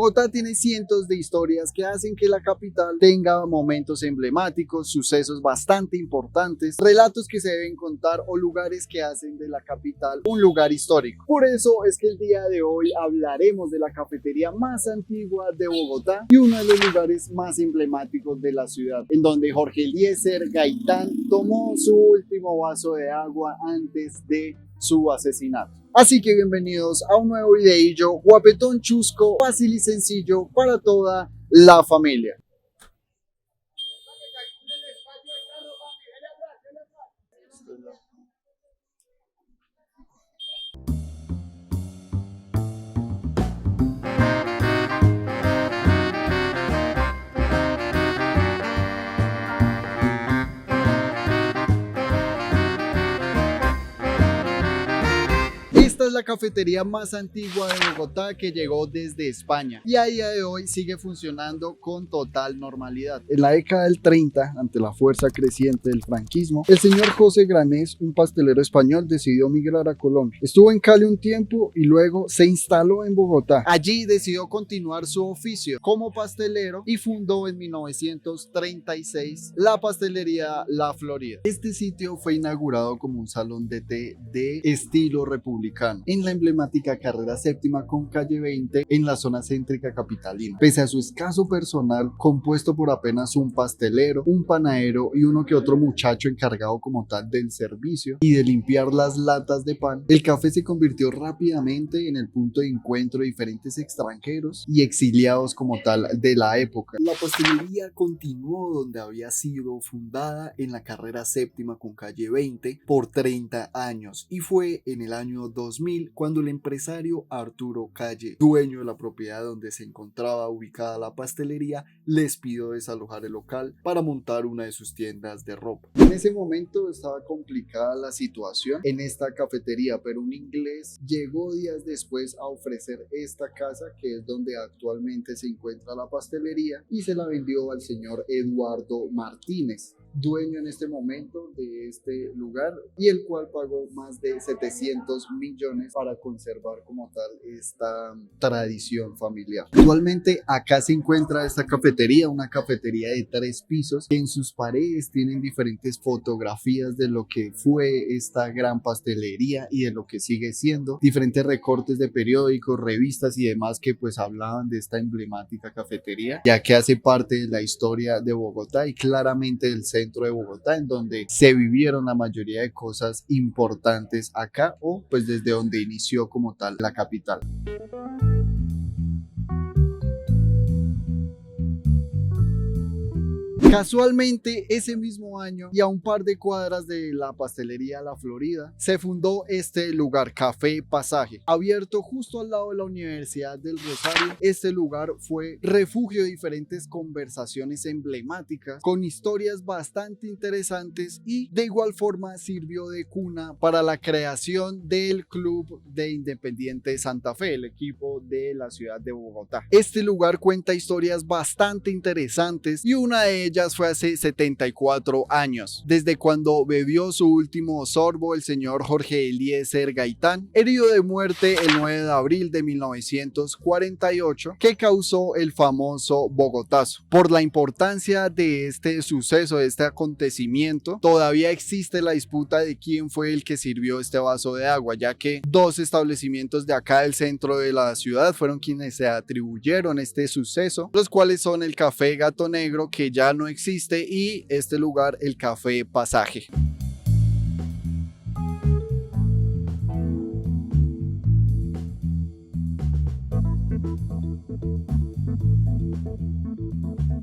Bogotá tiene cientos de historias que hacen que la capital tenga momentos emblemáticos, sucesos bastante importantes, relatos que se deben contar o lugares que hacen de la capital un lugar histórico. Por eso es que el día de hoy hablaremos de la cafetería más antigua de Bogotá y uno de los lugares más emblemáticos de la ciudad, en donde Jorge Eliezer Gaitán tomó su último vaso de agua antes de su asesinato. Así que bienvenidos a un nuevo videillo guapetón, chusco, fácil y sencillo para toda la familia. Esta es la cafetería más antigua de Bogotá que llegó desde España y a día de hoy sigue funcionando con total normalidad. En la década del 30, ante la fuerza creciente del franquismo, el señor José Granés, un pastelero español, decidió migrar a Colombia. Estuvo en Cali un tiempo y luego se instaló en Bogotá. Allí decidió continuar su oficio como pastelero y fundó en 1936 la pastelería La Florida. Este sitio fue inaugurado como un salón de té de estilo republicano en la emblemática carrera séptima con calle 20 en la zona céntrica capitalina. Pese a su escaso personal, compuesto por apenas un pastelero, un panadero y uno que otro muchacho encargado como tal del servicio y de limpiar las latas de pan, el café se convirtió rápidamente en el punto de encuentro de diferentes extranjeros y exiliados como tal de la época. La pastelería continuó donde había sido fundada en la carrera séptima con calle 20 por 30 años y fue en el año 2000 cuando el empresario Arturo Calle, dueño de la propiedad donde se encontraba ubicada la pastelería, les pidió desalojar el local para montar una de sus tiendas de ropa. En ese momento estaba complicada la situación en esta cafetería, pero un inglés llegó días después a ofrecer esta casa, que es donde actualmente se encuentra la pastelería, y se la vendió al señor Eduardo Martínez, dueño en este momento de este lugar, y el cual pagó más de 700 millones para conservar como tal esta tradición familiar. Actualmente acá se encuentra esta cafetería, una cafetería de 3 pisos, que en sus paredes tienen diferentes fotografías de lo que fue esta gran pastelería y de lo que sigue siendo, diferentes recortes de periódicos, revistas y demás que pues hablaban de esta emblemática cafetería, ya que hace parte de la historia de Bogotá y claramente del centro de Bogotá, en donde se vivieron la mayoría de cosas importantes acá, o pues desde donde inició como tal la capital. Casualmente, ese mismo año y a un par de cuadras de la pastelería La Florida, se fundó este lugar, Café Pasaje, abierto justo al lado de la Universidad del Rosario. Este lugar fue refugio de diferentes conversaciones emblemáticas con historias bastante interesantes y de igual forma sirvió de cuna para la creación del Club de Independiente Santa Fe, el equipo de la ciudad de Bogotá. Este lugar cuenta historias bastante interesantes y una de ellas fue hace 74 años, desde cuando bebió su último sorbo el señor Jorge Eliezer Gaitán, herido de muerte el 9 de abril de 1948, que causó el famoso Bogotazo. Por la importancia de este suceso, de este acontecimiento, todavía existe la disputa de quién fue el que sirvió este vaso de agua, ya que 2 establecimientos de acá del centro de la ciudad fueron quienes se atribuyeron este suceso, los cuales son el Café Gato Negro, que ya no existe, y este lugar, el Café Pasaje.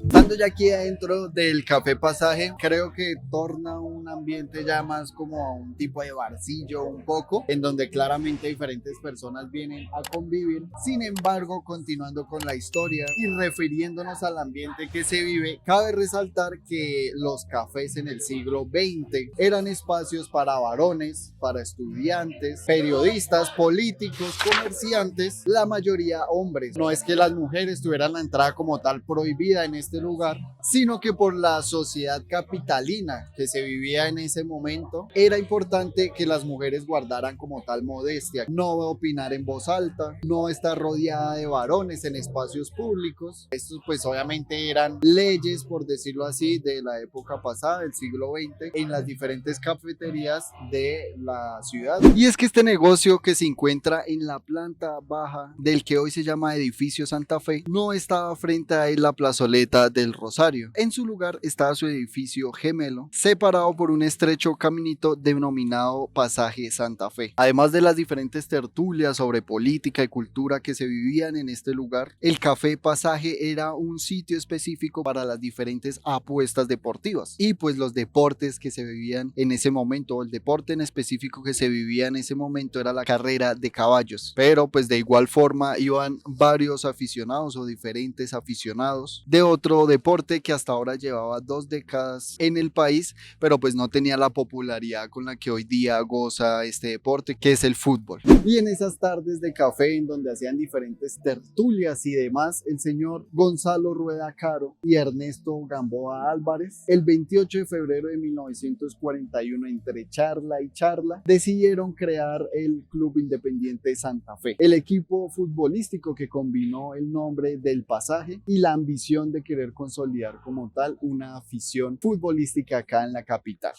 Estando ya aquí adentro del Café Pasaje, creo que torna un ambiente ya más como a un tipo de barcillo un poco, en donde claramente diferentes personas vienen a convivir. Sin embargo, continuando con la historia y refiriéndonos al ambiente que se vive, cabe resaltar que los cafés en el siglo XX eran espacios para varones, para estudiantes, periodistas, políticos, comerciantes, la mayoría hombres. No es que las mujeres tuvieran la entrada como tal prohibida en este lugar, sino que por la sociedad capitalina que se vivía había en ese momento, era importante que las mujeres guardaran como tal modestia, no opinar en voz alta, no estar rodeada de varones en espacios públicos. Estos pues obviamente eran leyes, por decirlo así, de la época pasada, del siglo XX, en las diferentes cafeterías de la ciudad. Y es que este negocio, que se encuentra en la planta baja del que hoy se llama Edificio Santa Fe, no estaba frente a la plazoleta del Rosario. En su lugar estaba su edificio gemelo, separado por un estrecho caminito denominado Pasaje Santa Fe. Además de las diferentes tertulias sobre política y cultura que se vivían en este lugar, el Café Pasaje era un sitio específico para las diferentes apuestas deportivas y pues los deportes que se vivían en ese momento. El deporte en específico que se vivía en ese momento era la carrera de caballos, pero pues de igual forma iban varios aficionados o diferentes aficionados de otro deporte que hasta ahora llevaba 2 décadas en el país, pero pues no tenía la popularidad con la que hoy día goza este deporte, que es el fútbol. Y en esas tardes de café en donde hacían diferentes tertulias y demás, el señor Gonzalo Rueda Caro y Ernesto Gamboa Álvarez, el 28 de febrero de 1941, entre charla y charla, decidieron crear el Club Independiente Santa Fe, el equipo futbolístico que combinó el nombre del Pasaje y la ambición de querer consolidar como tal una afición futbolística acá en la capital.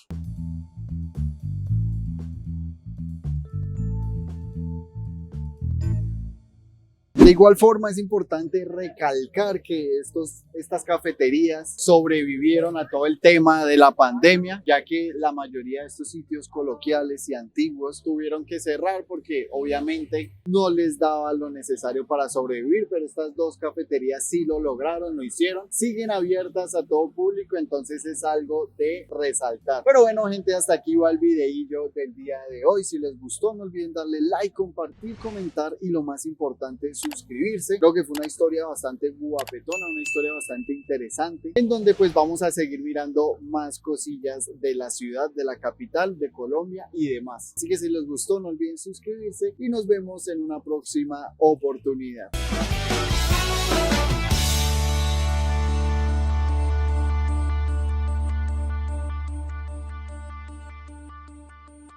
De igual forma, es importante recalcar que estas cafeterías sobrevivieron a todo el tema de la pandemia, ya que la mayoría de estos sitios coloquiales y antiguos tuvieron que cerrar porque obviamente no les daba lo necesario para sobrevivir, pero estas 2 cafeterías sí lo lograron, lo hicieron, siguen abiertas a todo público, entonces es algo de resaltar. Pero bueno, gente, hasta aquí va el videillo del día de hoy. Si les gustó, no olviden darle like, compartir, comentar y lo más importante, suscribirse. Creo que fue una historia bastante guapetona, una historia bastante interesante, en donde pues vamos a seguir mirando más cosillas de la ciudad, de la capital, de Colombia y demás. Así que si les gustó, no olviden suscribirse y nos vemos en una próxima oportunidad.